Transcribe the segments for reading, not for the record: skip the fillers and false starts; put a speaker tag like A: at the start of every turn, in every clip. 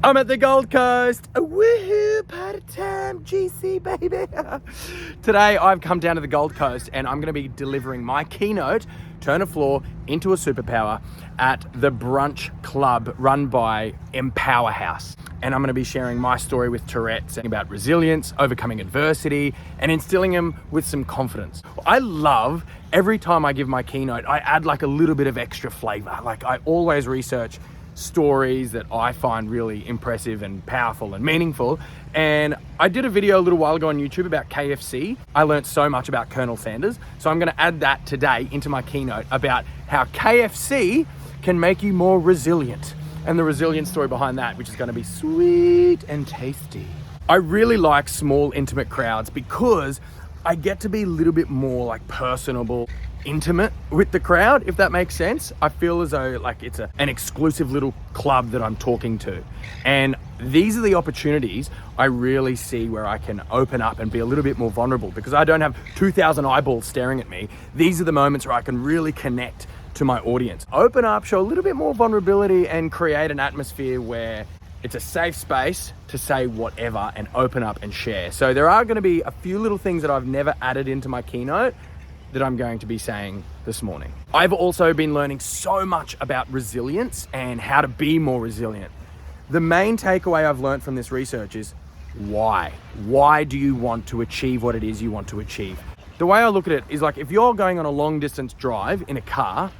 A: I'm at the Gold Coast. Woohoo, party time, GC baby. Today I've come down to the Gold Coast and I'm going to be delivering my keynote, Turn a Flaw into a Superpower, at the Brunch Club run by Empower House. And I'm going to be sharing my story with Tourette's about resilience, overcoming adversity, and instilling them with some confidence. I love every time I give my keynote, I add like a little bit of extra flavor. Like I always research stories that I find really impressive and powerful and meaningful. And I did a video a little while ago on YouTube about KFC. I learned so much about Colonel Sanders. So I'm going to add that today into my keynote about how KFC can make you more resilient and the resilience story behind that, which is going to be sweet and tasty. I really like small, intimate crowds because I get to be a little bit more like personable, intimate with the crowd, if that makes sense. I feel as though like it's an exclusive little club that I'm talking to. And these are the opportunities I really see where I can open up and be a little bit more vulnerable because I don't have 2,000 eyeballs staring at me. These are the moments where I can really connect to my audience. Open up, show a little bit more vulnerability and create an atmosphere where it's a safe space to say whatever and open up and share. So there are going to be a few little things that I've never added into my keynote that I'm going to be saying this morning. I've also been learning so much about resilience and how to be more resilient. The main takeaway I've learned from this research is why? Why do you want to achieve what it is you want to achieve? The way I look at it is like if you're going on a long distance drive in a car,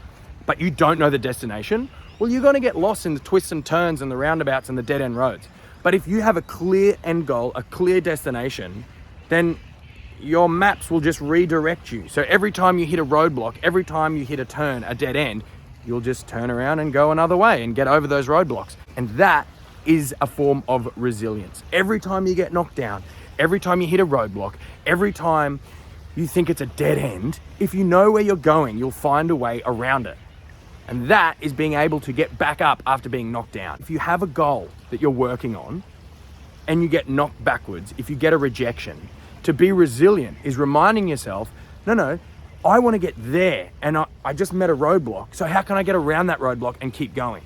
A: but you don't know the destination, well, you're going to get lost in the twists and turns and the roundabouts and the dead end roads. But if you have a clear end goal, a clear destination, then your maps will just redirect you. So every time you hit a roadblock, every time you hit a turn, a dead end, you'll just turn around and go another way and get over those roadblocks. And that is a form of resilience. Every time you get knocked down, every time you hit a roadblock, every time you think it's a dead end, if you know where you're going, you'll find a way around it. And that is being able to get back up after being knocked down. If you have a goal that you're working on and you get knocked backwards, if you get a rejection, to be resilient is reminding yourself, no, I want to get there and I just met a roadblock. So how can I get around that roadblock and keep going?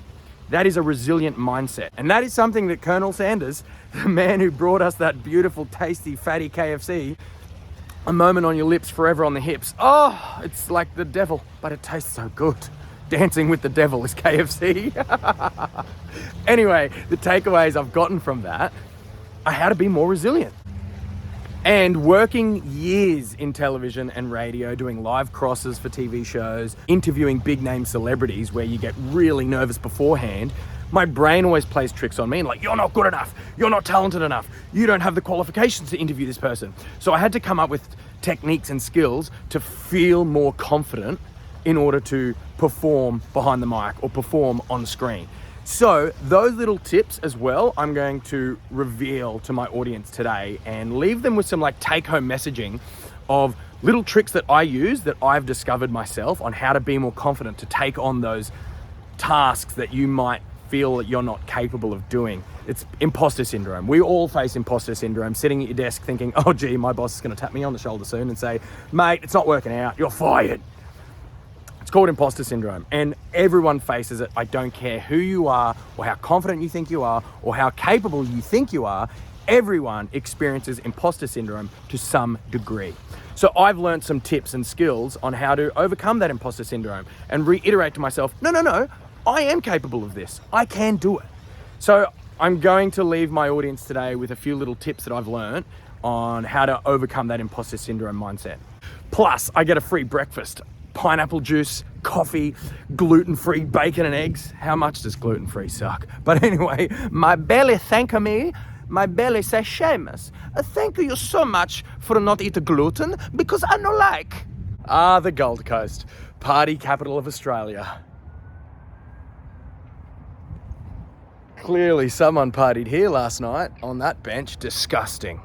A: That is a resilient mindset. And that is something that Colonel Sanders, the man who brought us that beautiful, tasty, fatty KFC, a moment on your lips, forever on the hips. Oh, it's like the devil, but it tastes so good. Dancing with the devil is KFC. Anyway, the takeaways I've gotten from that are how to be more resilient. And working years in television and radio, doing live crosses for TV shows, interviewing big name celebrities where you get really nervous beforehand, my brain always plays tricks on me and like, you're not good enough, you're not talented enough, you don't have the qualifications to interview this person. So I had to come up with techniques and skills to feel more confident in order to perform behind the mic or perform on screen. So those little tips as well, I'm going to reveal to my audience today and leave them with some like take-home messaging of little tricks that I use that I've discovered myself on how to be more confident to take on those tasks that you might feel that you're not capable of doing. It's imposter syndrome. We all face imposter syndrome, sitting at your desk thinking, oh gee, my boss is going to tap me on the shoulder soon and say, mate, it's not working out, you're fired. It's called imposter syndrome and everyone faces it. I don't care who you are or how confident you think you are or how capable you think you are. Everyone experiences imposter syndrome to some degree. So I've learned some tips and skills on how to overcome that imposter syndrome and reiterate to myself, no, I am capable of this. I can do it. So I'm going to leave my audience today with a few little tips that I've learned on how to overcome that imposter syndrome mindset. Plus, I get a free breakfast. Pineapple juice, coffee, gluten-free bacon and eggs. How much does gluten-free suck? But anyway, my belly thank me. My belly say, Seamus, thank you so much for not eat gluten because I no like. The Gold Coast, party capital of Australia. Clearly someone partied here last night on that bench. Disgusting.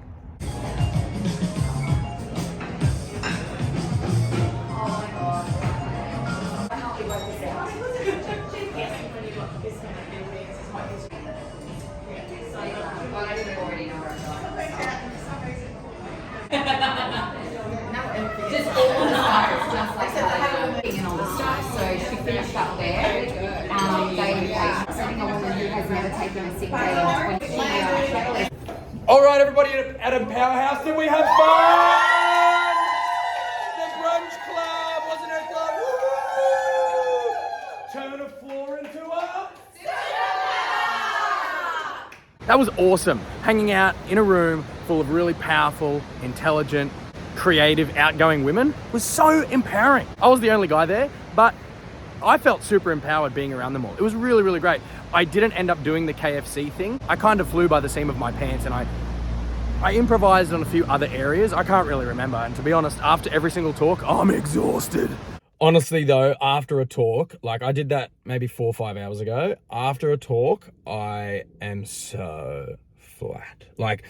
B: Just all the stars, just like that. And all the stars. So she finished up there. Setting a woman who has never taken a sick day in 20 years.
A: All right, everybody at a powerhouse, did we have fun? The brunch club, wasn't it fun? Woo! Turn a floor into a... That was awesome. Hanging out in a room full of really powerful, intelligent, creative, outgoing women was so empowering. I was the only guy there, but I felt super empowered being around them all. It was really, really great. I didn't end up doing the KFC thing. I kind of flew by the seam of my pants, and I improvised on a few other areas. I can't really remember. And to be honest, after every single talk, I'm exhausted. Honestly though, after a talk, like I did that maybe 4 or 5 hours ago. After a talk, I am so flat. Like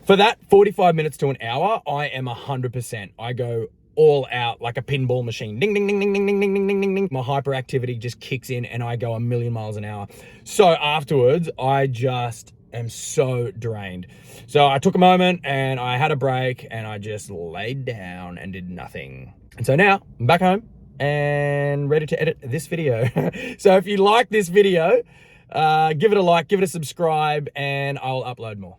A: for that 45 minutes to an hour, I am 100%. I go all out like a pinball machine. Ding, ding, ding, ding, ding, ding, ding, ding, ding, ding. My hyperactivity just kicks in and I go a million miles an hour. So afterwards, I just am so drained. So I took a moment and I had a break and I just laid down and did nothing. And so now I'm back home and ready to edit this video. So if you like this video, give it a like, give it a subscribe, and I'll upload more.